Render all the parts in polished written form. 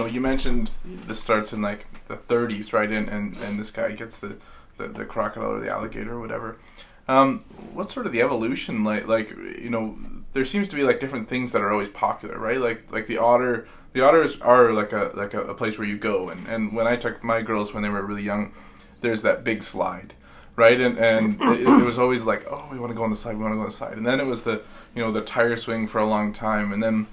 you mentioned this starts in like the 30s, right? And this guy gets the crocodile or the alligator or whatever. What's sort of the evolution like? There seems to be like different things that are always popular, right? Like the otter. The otters are like a place where you go, and when I took my girls when they were really young, there's that big slide, right? And it was always like, oh, we want to go on the slide, and then it was the tire swing for a long time, and then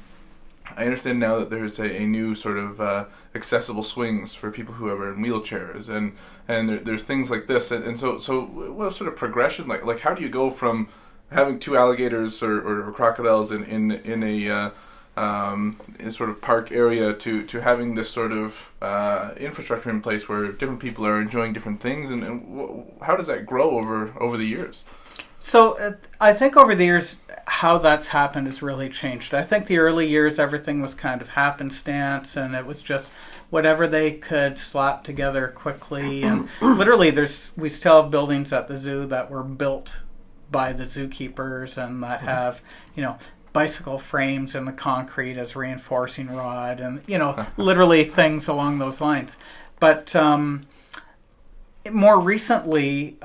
I understand now that there's a new sort of accessible swings for people who are in wheelchairs, and there's things like this, and so what sort of progression like how do you go from having two alligators or crocodiles in a sort of park area to having this sort of infrastructure in place where different people are enjoying different things, and how does that grow over the years? So I think over the years how that's happened has really changed. I think the early years everything was kind of happenstance, and it was just whatever they could slap together quickly, and literally we still have buildings at the zoo that were built by the zookeepers and that have bicycle frames in the concrete as reinforcing rod, and literally things along those lines. But more recently,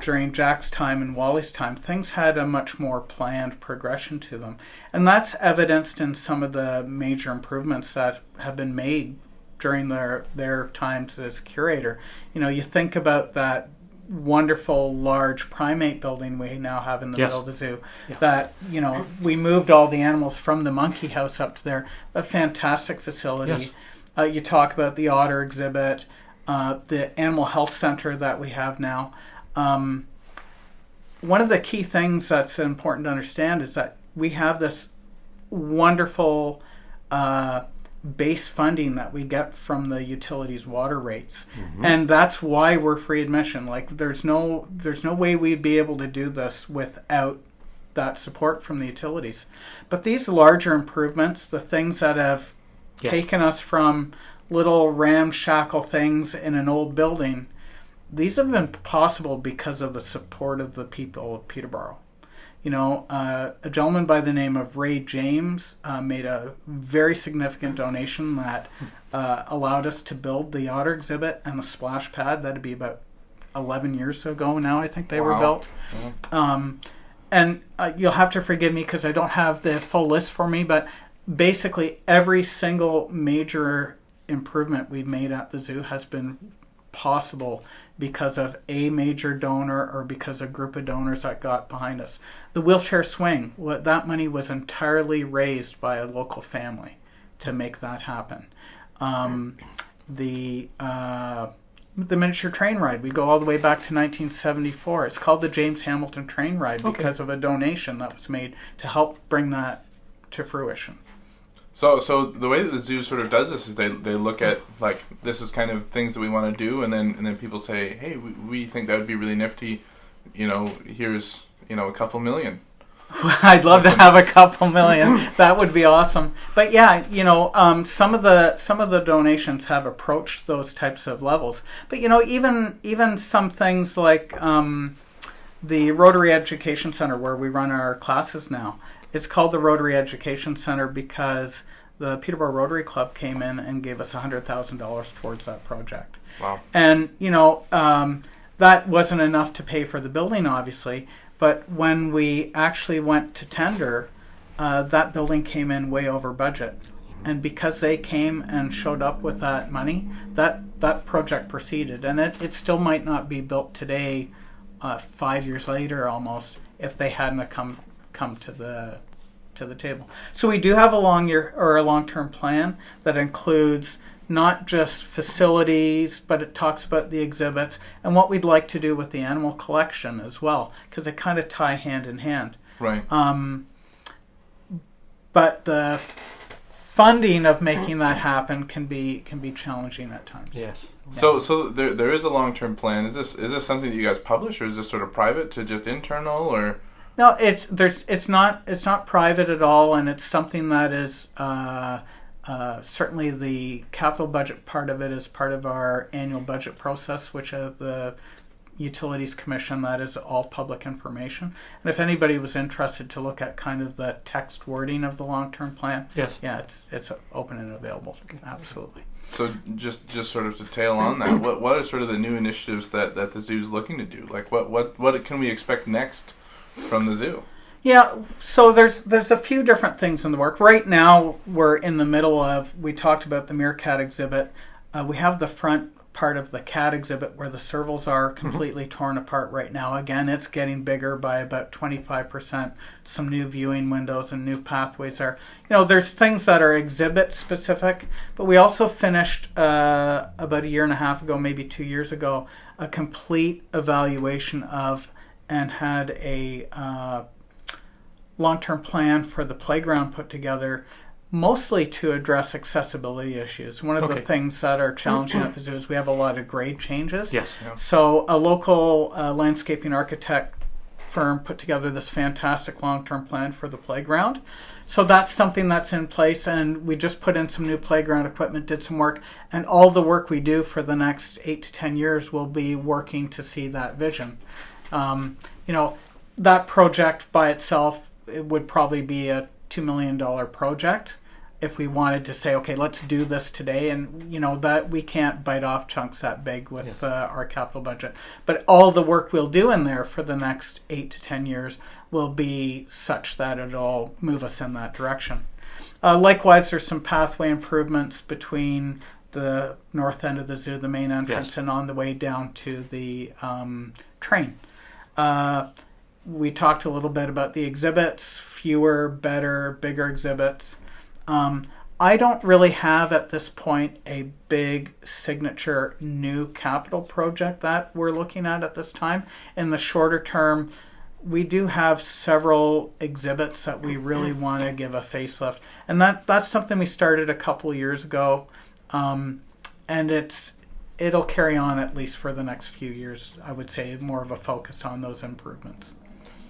during Jack's time and Wally's time, things had a much more planned progression to them, and that's evidenced in some of the major improvements that have been made during their times as curator. You think about that wonderful large primate building we now have in the middle of the zoo. That we moved all the animals from the monkey house up to there. A fantastic facility. You talk about the otter exhibit, the animal health center that we have now. One of the key things that's important to understand is that we have this wonderful base funding that we get from the utilities water rates, and that's why we're free admission. Like there's no way we'd be able to do this without that support from the utilities. But these larger improvements, the things that have taken us from little ramshackle things in an old building, these have been possible because of the support of the people of Peterborough. A gentleman by the name of Ray James made a very significant donation that allowed us to build the otter exhibit and the splash pad. That'd be about 11 years ago now, I think they were built. And you'll have to forgive me because I don't have the full list for me, but basically every single major improvement we've made at the zoo has been possible because of a major donor or because a group of donors that got behind us. The wheelchair swing, that money was entirely raised by a local family to make that happen. The miniature train ride, we go all the way back to 1974. It's called the James Hamilton Train Ride because of a donation that was made to help bring that to fruition. So the way that the zoo sort of does this is they look at like this is kind of things that we want to do, and then people say, hey, we think that would be really nifty. Here's a couple million. I'd love to have a couple million. That would be awesome. But yeah, some of the donations have approached those types of levels. But even some things like the Rotary Education Center where we run our classes now. It's called the Rotary Education Center because the Peterborough Rotary Club came in and gave us $100,000 towards that project. Wow. And, that wasn't enough to pay for the building, obviously. But when we actually went to tender, that building came in way over budget. And because they came and showed up with that money, that project proceeded. And it still might not be built today, 5 years later almost, if they hadn't come to the table. So we do have a long-term plan that includes not just facilities, but it talks about the exhibits and what we'd like to do with the animal collection as well, because they kind of tie hand in hand. Right. But the funding of making that happen can be challenging at times. Yes. Yeah. So there is a long-term plan. Is this something that you guys publish, or is this sort of private to just internal, or? No, it's not private at all, and it's something that is certainly the capital budget part of it is part of our annual budget process, which the Utilities Commission. That is all public information. And if anybody was interested to look at kind of the text wording of the long-term plan, Yes. yeah, it's open and available. Okay. Absolutely. So just sort of to tail on that, what are sort of the new initiatives that the zoo's looking to do? Like what can we expect next from the zoo? Yeah, so there's a few different things in the work. Right now, we're in the middle of, we talked about the meerkat exhibit. We have the front part of the cat exhibit where the servals are completely torn apart right now. Again, it's getting bigger by about 25%. Some new viewing windows and new pathways are, there's things that are exhibit specific, but we also finished about a year and a half ago, maybe 2 years ago, a complete evaluation of and had a long-term plan for the playground put together, mostly to address accessibility issues. One of the things that are challenging at the zoo is we have a lot of grade changes. Yes. Yeah. So a local landscaping architect firm put together this fantastic long-term plan for the playground. So that's something that's in place, and we just put in some new playground equipment, did some work, and all the work we do for the next 8 to 10 years will be working to see that vision. That project by itself, it would probably be a $2 million project if we wanted to say, okay, let's do this today. And, that we can't bite off chunks that big with our capital budget. But all the work we'll do in there for the next 8 to 10 years will be such that it'll move us in that direction. Likewise, there's some pathway improvements between the north end of the zoo, the main entrance, and on the way down to the train. We talked a little bit about the exhibits, fewer, better, bigger exhibits. I don't really have at this point a big signature new capital project that we're looking at this time. In the shorter term, we do have several exhibits that we really want to give a facelift. And that's something we started a couple years ago. And it'll carry on at least for the next few years. I would say more of a focus on those improvements.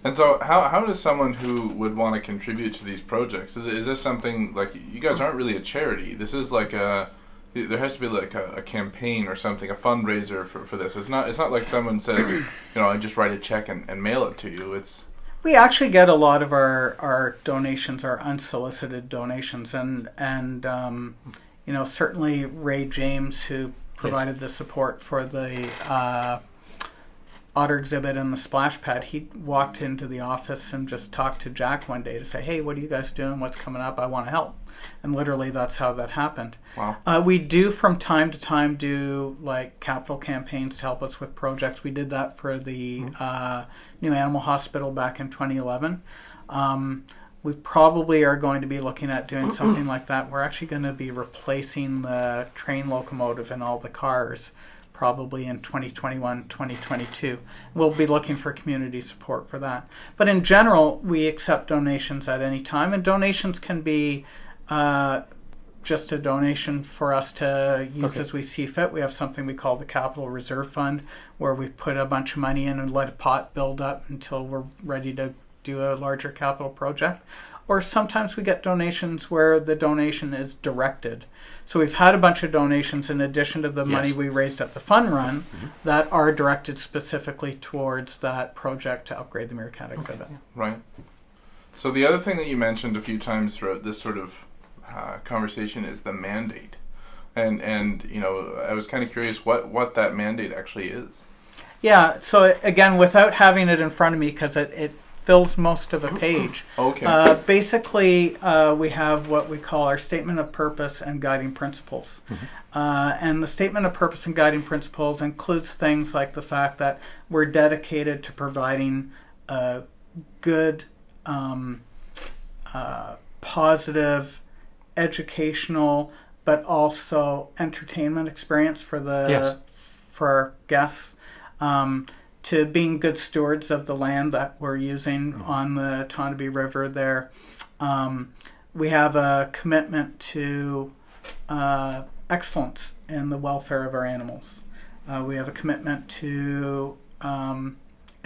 And so how does someone who would want to contribute to these projects, is this something, like, you guys aren't really a charity, this is like there has to be like a campaign or something, a fundraiser for this. It's not like someone says, I just write a check and mail it to you. We actually get a lot of our donations are unsolicited donations, and certainly Ray James, who provided the support for the otter exhibit and the splash pad, he walked into the office and just talked to Jack one day to say, hey, what are you guys doing? What's coming up? I want to help. And literally that's how that happened. Wow. We do from time to time do like capital campaigns to help us with projects. We did that for the new animal hospital back in 2011. We probably are going to be looking at doing something like that. We're actually going to be replacing the train locomotive in all the cars probably in 2021, 2022. We'll be looking for community support for that. But in general, we accept donations at any time, and donations can be just a donation for us to use as we see fit. We have something we call the Capital Reserve Fund, where we put a bunch of money in and let a pot build up until we're ready to do a larger capital project. Or sometimes we get donations where the donation is directed. So we've had a bunch of donations in addition to the money we raised at the fun run that are directed specifically towards that project to upgrade the meerkat exhibit. Right. So the other thing that you mentioned a few times throughout this sort of conversation is the mandate. And I was kind of curious what that mandate actually is. Yeah, so again, without having it in front of me, because it fills most of a page. Okay. Basically, we have what we call our statement of purpose and guiding principles. And the statement of purpose and guiding principles includes things like the fact that we're dedicated to providing a good, positive, educational, but also entertainment experience for our guests. To being good stewards of the land that we're using on the Tonabee River there. We have a commitment to excellence in the welfare of our animals. We have a commitment to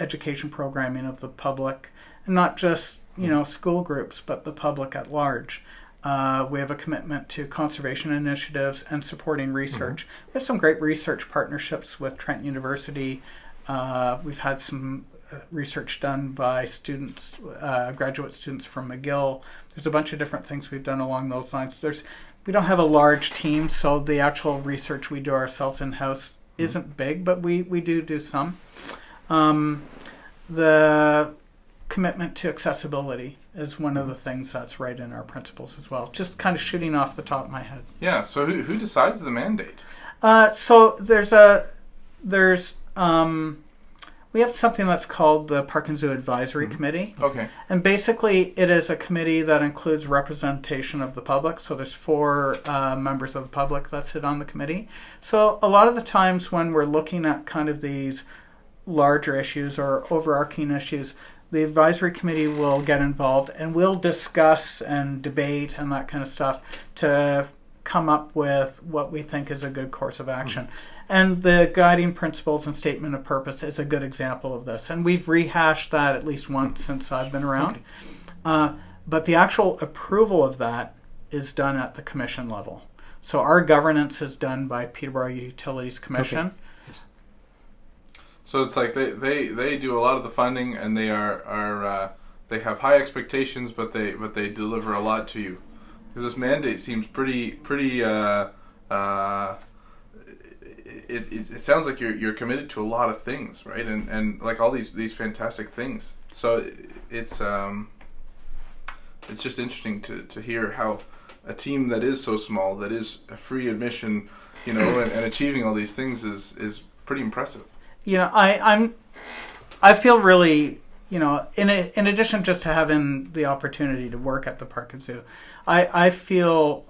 education programming of the public, and not just school groups, but the public at large. We have a commitment to conservation initiatives and supporting research. We have some great research partnerships with Trent University, We've had some research done by students, graduate students from McGill. There's a bunch of different things we've done along those lines. We don't have a large team, so the actual research we do ourselves in-house isn't big, but we do some. The commitment to accessibility is one of the things that's right in our principles as well. Just kind of shooting off the top of my head. Yeah. So who decides the mandate? So we have something that's called the Park and Zoo Advisory Committee. Okay. And basically it is a committee that includes representation of the public. So there's 4 members of the public that sit on the committee. So a lot of the times when we're looking at kind of these larger issues or overarching issues, the advisory committee will get involved and we'll discuss and debate and that kind of stuff to come up with what we think is a good course of action. And the guiding principles and statement of purpose is a good example of this. And we've rehashed that at least once since I've been around. But the actual approval of that is done at the commission level. So our governance is done by Peterborough Utilities Commission. Okay. Yes. So it's like they do a lot of the funding, and they they have high expectations, but they deliver a lot to you. Because this mandate seems pretty. It sounds like you're committed to a lot of things, right? And like all these fantastic things. So it's just interesting to hear how a team that is so small, that is a free admission, and achieving all these things is pretty impressive. I feel really, in addition just to having the opportunity to work at the Park and Zoo, I feel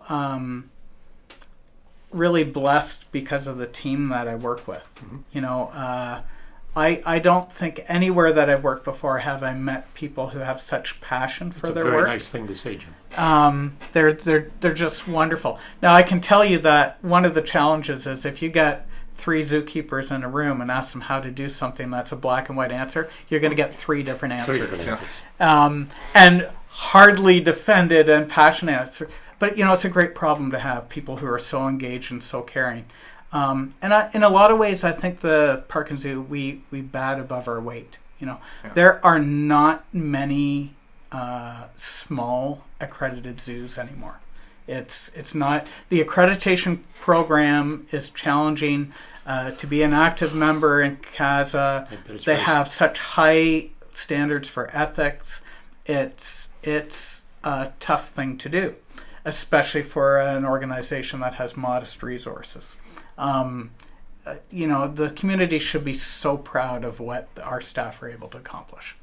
really blessed because of the team that I work with. I don't think anywhere that I've worked before have I met people who have such passion for their work. It's a very nice thing to say, Jim. They're just wonderful. Now I can tell you that one of the challenges is if you get 3 zookeepers in a room and ask them how to do something that's a black and white answer, you're going to get 3 different answers. And hardly defended and passionate answers. But it's a great problem to have, people who are so engaged and so caring. And in a lot of ways, I think the Park and Zoo, we bat above our weight. There are not many small accredited zoos anymore. It's not, the accreditation program is challenging. To be an active member in CASA, they have such high standards for ethics. It's a tough thing to do, especially for an organization that has modest resources. The community should be so proud of what our staff are able to accomplish.